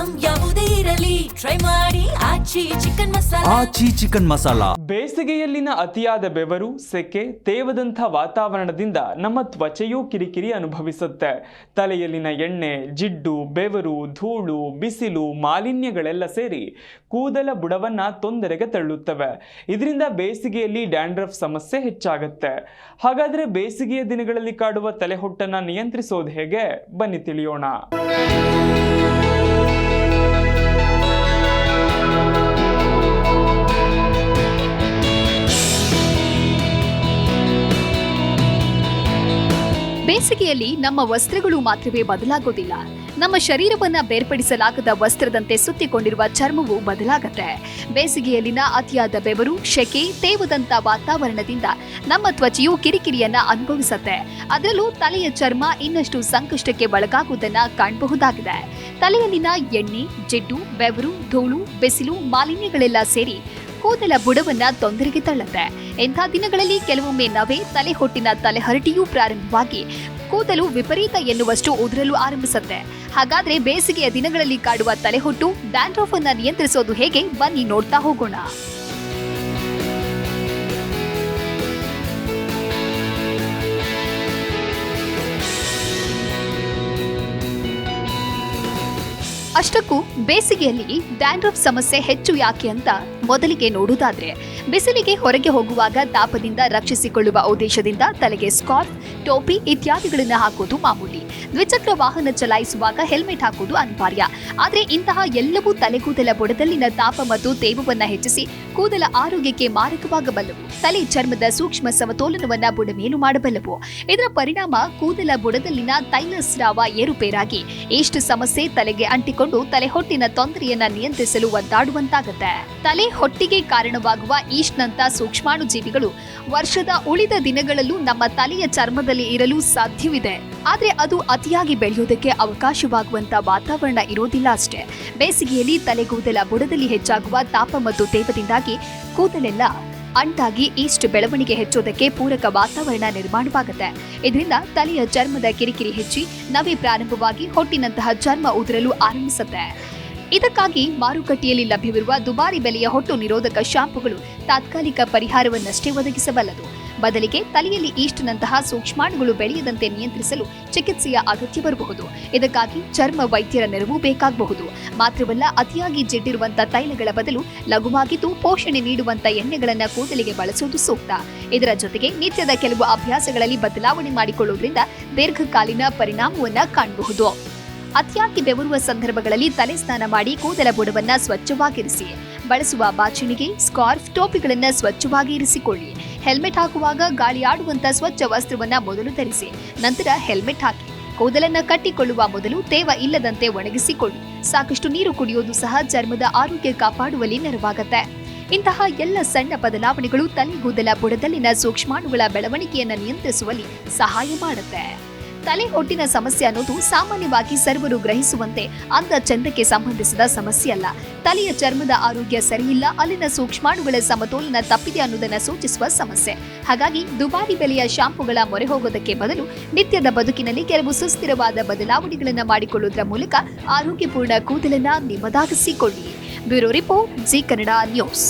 Item ಯಾವುದೇ ಇರಲಿ try ಮಾಡಿ ಆಚಿ ಚಿಕನ್ ಮಸಾಲಾ. ಬೇಸಿಗೆಯಲ್ಲಿನ ಅತಿಯಾದ ಬೆವರು, ಸೆಕೆ, ತೇವದಂಥ ವಾತಾವರಣದಿಂದ ನಮ್ಮ ತ್ವಚೆಯೂ ಕಿರಿಕಿರಿ ಅನುಭವಿಸುತ್ತೆ. ತಲೆಯಲ್ಲಿನ ಎಣ್ಣೆ, ಜಿಡ್ಡು, ಬೆವರು, ಧೂಳು, ಬಿಸಿಲು, ಮಾಲಿನ್ಯಗಳೆಲ್ಲ ಸೇರಿ ಕೂದಲ ಬುಡವನ್ನ ತೊಂದರೆಗೆ ತಳ್ಳುತ್ತವೆ. ಇದರಿಂದ ಬೇಸಿಗೆಯಲ್ಲಿ ಡ್ಯಾಂಡ್ರಫ್ ಸಮಸ್ಯೆ ಹೆಚ್ಚಾಗುತ್ತೆ. ಹಾಗಾದ್ರೆ ಬೇಸಿಗೆಯ ದಿನಗಳಲ್ಲಿ ಕಾಡುವ ತಲೆಹೊಟ್ಟನ್ನ ನಿಯಂತ್ರಿಸೋದು ಹೇಗೆ? ಬನ್ನಿ ತಿಳಿಯೋಣ. ಬೇಸಿಗೆಯಲ್ಲಿ ನಮ್ಮ ವಸ್ತ್ರಗಳು ಮಾತ್ರವೇ ಬದಲಾಗೋದಿಲ್ಲ, ನಮ್ಮ ಶರೀರವನ್ನ ಬೇರ್ಪಡಿಸಲಾಗದ ವಸ್ತ್ರದಂತೆ ಸುತ್ತಿಕೊಂಡಿರುವ ಚರ್ಮವು ಬದಲಾಗತ್ತೆ. ಬೇಸಿಗೆಯಲ್ಲಿನ ಅತಿಯಾದ ಬೆವರು, ಶೆಕೆ, ತೇವದಂತ ವಾತಾವರಣದಿಂದ ನಮ್ಮ ತ್ವಚೆಯು ಕಿರಿಕಿರಿಯನ್ನ ಅನುಭವಿಸುತ್ತೆ. ಅದರಲ್ಲೂ ತಲೆಯ ಚರ್ಮ ಇನ್ನಷ್ಟು ಸಂಕಷ್ಟಕ್ಕೆ ಒಳಗಾಗುವುದನ್ನ ಕಾಣಬಹುದಾಗಿದೆ. ತಲೆಯಲ್ಲಿನ ಎಣ್ಣೆ, ಜಿಡ್ಡು, ಬೆವರು, ಧೂಳು, ಬಿಸಿಲು, ಮಾಲಿನ್ಯಗಳೆಲ್ಲ ಸೇರಿ ಕೂದಲ ಬುಡವನ್ನ ತೊಂದರೆಗೆ ತಳ್ಳುತ್ತೆ. ಇಂಥ ದಿನಗಳಲ್ಲಿ ಕೆಲವೊಮ್ಮೆ ನವೆ, ತಲೆ ಹೊಟ್ಟಿನ ತಲೆಹರಟಿಯೂ ಪ್ರಾರಂಭವಾಗಿ ಕೂದಲು ವಿಪರೀತ ಎನ್ನುವಷ್ಟು ಉದುರಲು ಆರಂಭಿಸುತ್ತೆ. ಹಾಗಾದ್ರೆ ಬೇಸಿಗೆಯ ದಿನಗಳಲ್ಲಿ ಕಾಡುವ ತಲೆಹೊಟ್ಟು, ಡ್ಯಾಂಡ್ರಫ್ ಅನ್ನ ನಿಯಂತ್ರಿಸೋದು ಹೇಗೆ? ಬನ್ನಿ ನೋಡ್ತಾ ಹೋಗೋಣ. ಅಷ್ಟಕ್ಕೂ ಬೇಸಿಗೆಯಲ್ಲಿ ಡ್ಯಾಂಡ್ರಫ್ ಸಮಸ್ಯೆ ಹೆಚ್ಚು ಯಾಕೆ ಅಂತ ಮೊದಲಿಗೆ ನೋಡುವುದಾದ್ರೆ, ಬಿಸಿಲಿಗೆ ಹೊರಗೆ ಹೋಗುವಾಗ ತಾಪದಿಂದ ರಕ್ಷಿಸಿಕೊಳ್ಳುವ ಉದ್ದೇಶದಿಂದ ತಲೆಗೆ ಸ್ಕಾರ್ಫ್, ಟೋಪಿ ಇತ್ಯಾದಿಗಳನ್ನು ಹಾಕೋದು ಮಾಮೂಲಿ. ದ್ವಿಚಕ್ರ ವಾಹನ ಚಲಾಯಿಸುವಾಗ ಹೆಲ್ಮೆಟ್ ಹಾಕೋದು ಅನಿವಾರ್ಯ. ಆದ್ರೆ ಇಂತಹ ಎಲ್ಲವೂ ತಲೆಗೂದಲ ಬುಡದಲ್ಲಿನ ತಾಪ ಮತ್ತು ತೇವವನ್ನ ಹೆಚ್ಚಿಸಿ ಕೂದಲ ಆರೋಗ್ಯಕ್ಕೆ ಮಾರಕವಾಗಬಲ್ಲವು. ತಲೆ ಚರ್ಮದ ಸೂಕ್ಷ್ಮ ಸಮತೋಲನವನ್ನ ಬುಡಮೇಲು ಮಾಡಬಲ್ಲವು. ಇದರ ಪರಿಣಾಮ ಕೂದಲ ಬುಡದಲ್ಲಿನ ತೈಲ ಸ್ರಾವ ಏರುಪೇರಾಗಿ ಈಸ್ಟ್ ಸಮಸ್ಯೆ ತಲೆಗೆ ಅಂಟಿಕೊಂಡು ತಲೆ ಹೊಟ್ಟಿನ ತೊಂದರೆಯನ್ನ ನಿಯಂತ್ರಿಸಲು ಒದ್ದಾಡುವಂತಾಗುತ್ತೆ. ತಲೆ ಹೊಟ್ಟಿಗೆ ಕಾರಣವಾಗುವ ಈಸ್ಟ್ನಂತ ಸೂಕ್ಷ್ಮಾಣು ಜೀವಿಗಳು ವರ್ಷದ ಉಳಿದ ದಿನಗಳಲ್ಲೂ ನಮ್ಮ ತಲೆಯ ಚರ್ಮದಲ್ಲಿ ಇರಲು ಸಾಧ್ಯವಿದೆ. ಆದ್ರೆ ಅದು ಅತಿಯಾಗಿ ಬೆಳೆಯೋದಕ್ಕೆ ಅವಕಾಶವಾಗುವಂತ ವಾತಾವರಣ ಇರೋದಿಲ್ಲ ಅಷ್ಟೇ. ಬೇಸಿಗೆಯಲ್ಲಿ ತಲೆಗೂದಲ ಬುಡದಲ್ಲಿ ಹೆಚ್ಚಾಗುವ ತಾಪ ಮತ್ತು ತೇವದಿಂದಾಗಿ ಕೂದಲೆಲ್ಲ ಅಂಟಾಗಿ ಈಸ್ಟ್ ಬೆಳವಣಿಗೆ ಹೆಚ್ಚೋದಕ್ಕೆ ಪೂರಕ ವಾತಾವರಣ ನಿರ್ಮಾಣವಾಗುತ್ತೆ. ಇದರಿಂದ ತಲೆಯ ಚರ್ಮದ ಕಿರಿಕಿರಿ ಹೆಚ್ಚಿ ನವೆ ಪ್ರಾರಂಭವಾಗಿ ಹೊಟ್ಟಿನಂತಹ ಚರ್ಮ ಉದುರಲು ಆರಂಭಿಸುತ್ತೆ. ಇದಕ್ಕಾಗಿ ಮಾರುಕಟ್ಟೆಯಲ್ಲಿ ಲಭ್ಯವಿರುವ ದುಬಾರಿ ಬೆಲೆಯ ಹೊಟ್ಟು ನಿರೋಧಕ ಶಾಂಪುಗಳು ತಾತ್ಕಾಲಿಕ ಪರಿಹಾರವನ್ನಷ್ಟೇ ಒದಗಿಸಬಲ್ಲದು. ಬದಲಿಗೆ ತಲೆಯಲ್ಲಿ ಈಸ್ಟ್ನಂತಹ ಸೂಕ್ಷ್ಮಾಣುಗಳು ಬೆಳೆಯದಂತೆ ನಿಯಂತ್ರಿಸಲು ಚಿಕಿತ್ಸೆಯ ಅಗತ್ಯ ಬರಬಹುದು. ಇದಕ್ಕಾಗಿ ಚರ್ಮ ವೈದ್ಯರ ನೆರವು ಬೇಕಾಗಬಹುದು. ಮಾತ್ರವಲ್ಲ, ಅತಿಯಾಗಿ ಜಿಡ್ಡಿರುವಂತಹ ತೈಲಗಳ ಬದಲು ಲಘುವಾಗಿದ್ದು ಪೋಷಣೆ ನೀಡುವಂತ ಎಣ್ಣೆಗಳನ್ನು ಕೂದಲಿಗೆ ಬಳಸುವುದು ಸೂಕ್ತ. ಇದರ ಜೊತೆಗೆ ನಿತ್ಯದ ಕೆಲವು ಅಭ್ಯಾಸಗಳಲ್ಲಿ ಬದಲಾವಣೆ ಮಾಡಿಕೊಳ್ಳುವುದರಿಂದ ದೀರ್ಘಕಾಲೀನ ಪರಿಣಾಮವನ್ನ ಕಾಣಬಹುದು. ಅತಿಯಾಗಿ ಬೆವರುವ ಸಂದರ್ಭಗಳಲ್ಲಿ ತಲೆ ಸ್ನಾನ ಮಾಡಿ ಕೂದಲ ಬುಡವನ್ನ ಸ್ವಚ್ಛವಾಗಿರಿಸಿ. ಬಳಸುವ ಬಾಚಣಿಗೆ, ಸ್ಕಾರ್ಫ್, ಟೋಪಿಗಳನ್ನ ಸ್ವಚ್ಛವಾಗಿ ಇರಿಸಿಕೊಳ್ಳಿ. ಹೆಲ್ಮೆಟ್ ಹಾಕುವಾಗ ಗಾಳಿಯಾಡುವಂತ ಸ್ವಚ್ಛ ವಸ್ತ್ರವನ್ನ ಮೊದಲು ಧರಿಸಿ, ನಂತರ ಹೆಲ್ಮೆಟ್ ಹಾಕಿ. ಕೂದಲನ್ನ ಕಟ್ಟಿಕೊಳ್ಳುವ ಮೊದಲು ತೇವ ಇಲ್ಲದಂತೆ ಒಣಗಿಸಿಕೊಳ್ಳಿ. ಸಾಕಷ್ಟು ನೀರು ಕುಡಿಯೋದು ಸಹ ಚರ್ಮದ ಆರೋಗ್ಯ ಕಾಪಾಡುವಲ್ಲಿ ನೆರವಾಗುತ್ತೆ. ಇಂತಹ ಎಲ್ಲ ಸಣ್ಣ ಬದಲಾವಣೆಗಳು ತಲೆಗೂದಲ ಬುಡದಲ್ಲಿನ ಸೂಕ್ಷ್ಮಾಣುಗಳ ಬೆಳವಣಿಗೆಯನ್ನು ನಿಯಂತ್ರಿಸುವಲ್ಲಿ ಸಹಾಯ ಮಾಡುತ್ತೆ. ತಲೆ ಹೊಟ್ಟಿನ ಸಮಸ್ಯೆ ಅನ್ನೋದು ಸಾಮಾನ್ಯವಾಗಿ ಸರ್ವರು ಗ್ರಹಿಸುವಂತೆ ಅಂದ ಚಂದಕ್ಕೆ ಸಂಬಂಧಿಸಿದ ಸಮಸ್ಯೆ ಅಲ್ಲ. ತಲೆಯ ಚರ್ಮದ ಆರೋಗ್ಯ ಸರಿಯಿಲ್ಲ, ಅಲ್ಲಿನ ಸೂಕ್ಷ್ಮಾಣುಗಳ ಸಮತೋಲನ ತಪ್ಪಿದೆ ಅನ್ನೋದನ್ನ ಸೂಚಿಸುವ ಸಮಸ್ಯೆ. ಹಾಗಾಗಿ ದುಬಾರಿ ಬೆಲೆಯ ಶಾಂಪುಗಳ ಮೊರೆ ಹೋಗೋದಕ್ಕೆ ಬದಲು ನಿತ್ಯದ ಬದುಕಿನಲ್ಲಿ ಕೆಲವು ಸುಸ್ಥಿರವಾದ ಬದಲಾವಣೆಗಳನ್ನು ಮಾಡಿಕೊಳ್ಳುವುದರ ಮೂಲಕ ಆರೋಗ್ಯಪೂರ್ಣ ಕೂದಲನ್ನ ನಿಮ್ಮದಾಗಿಸಿಕೊಳ್ಳಿ. Bureau report, Zee Kannada news.